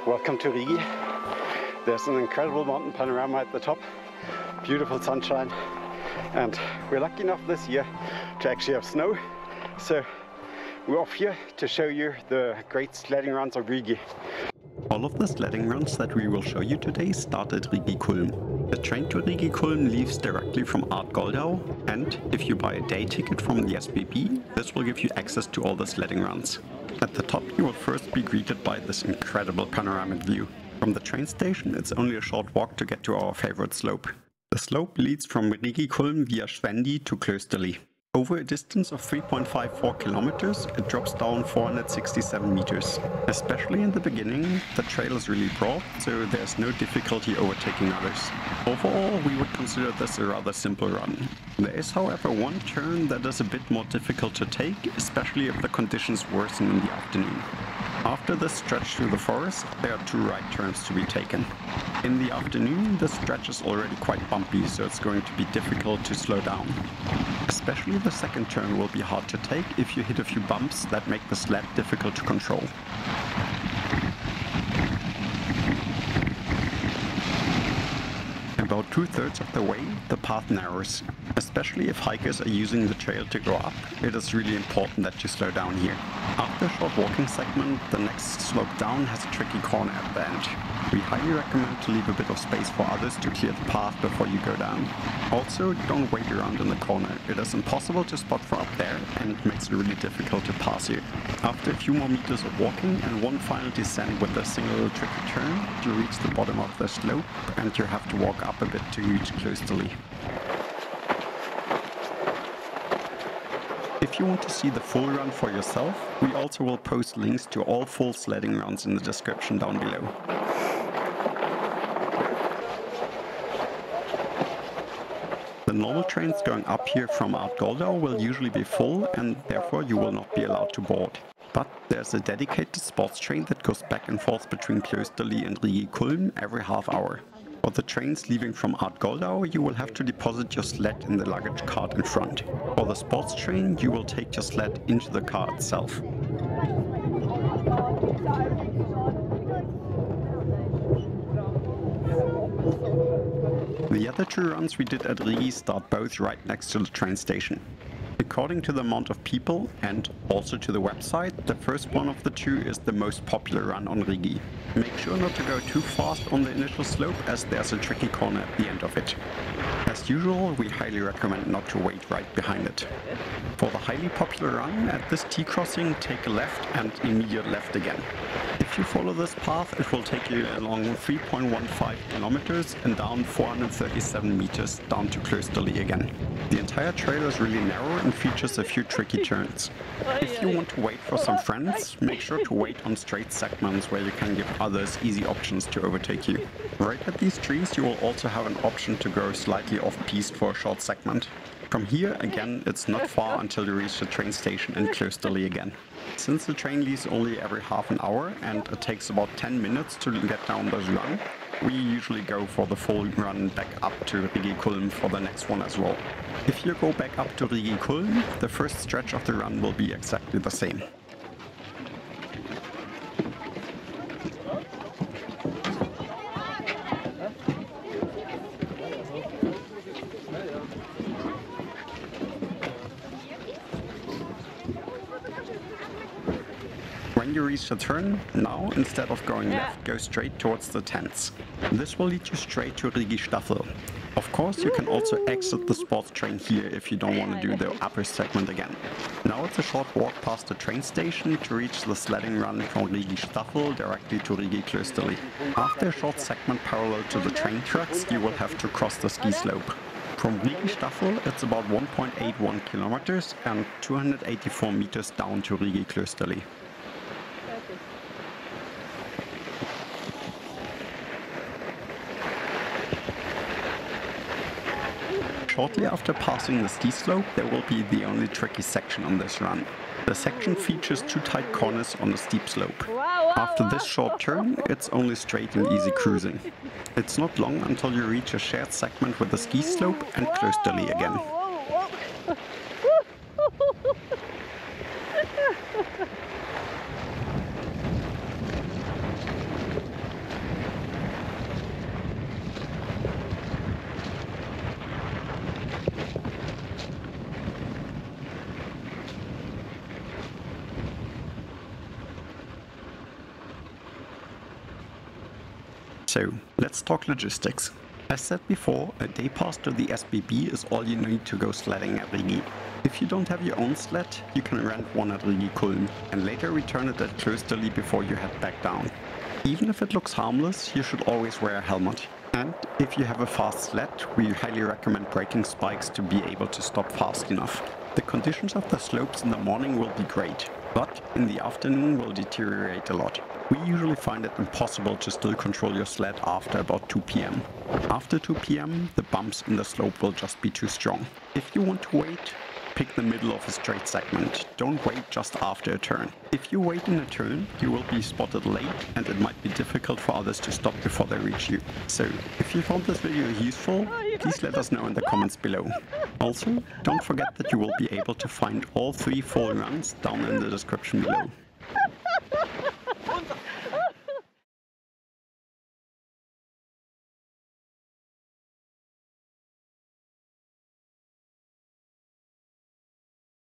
Welcome to Rigi. There's an incredible mountain panorama at the top, beautiful sunshine, and we're lucky enough this year to actually have snow. So we're off here to show you the great sledding runs of Rigi. All of the sledding runs that we will show you today start at Rigi Kulm. The train to Rigi Kulm leaves directly from Goldau, and if you buy a day ticket from the SBB, this will give you access to all the sledding runs. At the top you will first be greeted by this incredible panoramic view. From the train station it's only a short walk to get to our favorite slope. The slope leads from Rigi Kulm via Schwändi to Klösterli. Over a distance of 3.54 kilometers, it drops down 467 meters. Especially in the beginning, the trail is really broad, so there's no difficulty overtaking others. Overall, we would consider this a rather simple run. There is, however, one turn that is a bit more difficult to take, especially if the conditions worsen in the afternoon. After this stretch through the forest, there are two right turns to be taken. In the afternoon, the stretch is already quite bumpy, so it's going to be difficult to slow down. Especially the second turn will be hard to take if you hit a few bumps that make the sled difficult to control. About 2/3 of the way, the path narrows. Especially if hikers are using the trail to go up, it is really important that you slow down here. After a short walking segment, the next slope down has a tricky corner at the end. We highly recommend to leave a bit of space for others to clear the path before you go down. Also, don't wait around in the corner. It is impossible to spot from up there and makes it really difficult to pass you. After a few more meters of walking and one final descent with a single tricky turn, you reach the bottom of the slope and you have to walk up a bit to reach Klösterli. If you want to see the full run for yourself, we also will post links to all full sledding runs in the description down below. The normal trains going up here from Goldau will usually be full and therefore you will not be allowed to board. But there's a dedicated sports train that goes back and forth between Klösterli and Rigi Kulm every half hour. For the trains leaving from Goldau, you will have to deposit your sled in the luggage cart in front. For the sports train, you will take your sled into the car itself. The other two runs we did at Rigi start both right next to the train station. According to the amount of people and also to the website, the first one of the two is the most popular run on Rigi. Make sure not to go too fast on the initial slope as there's a tricky corner at the end of it. As usual, we highly recommend not to wait right behind it. For the highly popular run, at this T-crossing, take a left and immediate left again. If you follow this path, it will take you along 3.15 kilometers and down 437 meters down to Klösterli again. The entire trail is really narrow and features a few tricky turns. If you want to wait for some friends, make sure to wait on straight segments where you can give others easy options to overtake you. Right at these trees you will also have an option to go slightly off-piste for a short segment. From here, again, it's not far until you reach the train station in Klösterli again. Since the train leaves only every half an hour and it takes about 10 minutes to get down this run, we usually go for the full run back up to Rigi Kulm for the next one as well. If you go back up to Rigi Kulm, the first stretch of the run will be exactly the same. When you reach the turn, now instead of going left, go straight towards the tents. This will lead you straight to Rigi Staffel. Of course, you can also exit the sports train here if you don't want to do the upper segment again. Now it's a short walk past the train station to reach the sledding run from Rigi Staffel directly to Rigi Klösterli. After a short segment parallel to the train tracks, you will have to cross the ski slope. From Rigi Staffel, it's about 1.81 kilometers and 284 meters down to Rigi Klösterli. Shortly after passing the ski slope, there will be the only tricky section on this run. The section features two tight corners on a steep slope. After this short turn, it's only straight and easy cruising. It's not long until you reach a shared segment with the ski slope and Klösterli again. So, let's talk logistics. As said before, a day pass to the SBB is all you need to go sledding at Rigi. If you don't have your own sled, you can rent one at Rigi Kulm and later return it at Klösterli before you head back down. Even if it looks harmless, you should always wear a helmet. And if you have a fast sled, we highly recommend braking spikes to be able to stop fast enough. The conditions of the slopes in the morning will be great, but in the afternoon will deteriorate a lot. We usually find it impossible to still control your sled after about 2 PM. After 2 PM, the bumps in the slope will just be too strong. If you want to wait, pick the middle of a straight segment. Don't wait just after a turn. If you wait in a turn, you will be spotted late and it might be difficult for others to stop before they reach you. So, if you found this video useful, please let us know in the comments below. Also, don't forget that you will be able to find all 3 full runs down in the description below.